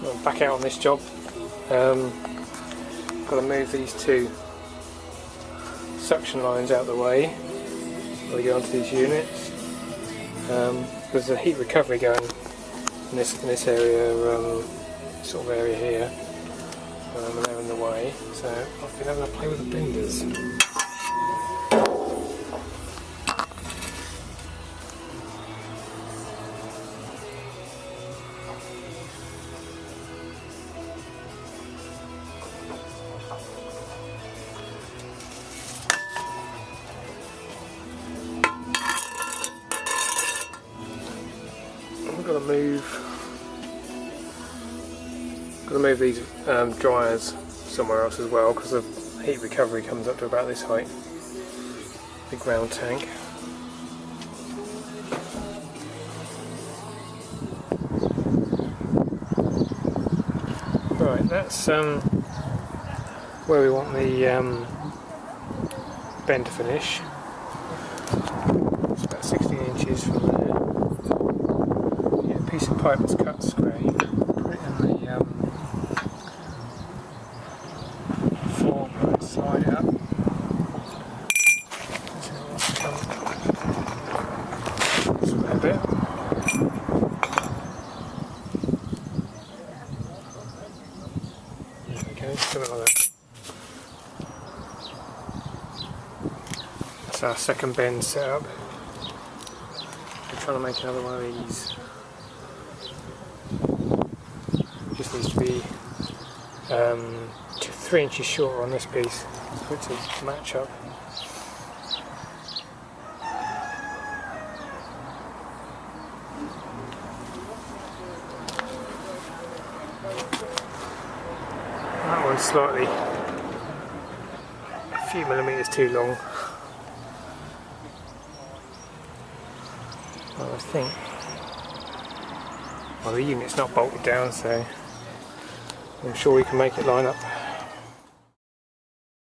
I'm back out on this job. Got to move these two suction lines out of the way while we go onto these units. There's a heat recovery going in this area, sort of area here, and they're in the way. So I've been having to play with the benders. I've got to move these dryers somewhere else as well, because the heat recovery comes up to about this height. Big round tank. Right, that's where we want the bend to finish. It's about 16 inches from there. Piece of pipe that's cut square, you put it in the form and slide it up. Square bit. There we go, something like that. That's our second bend set up. We're trying to make another one of these. Just needs to be 3 inches shorter on this piece for it to match up. That one's slightly a few millimetres too long. Well, I think. Well, the unit's not bolted down, so I'm sure we can make it line up.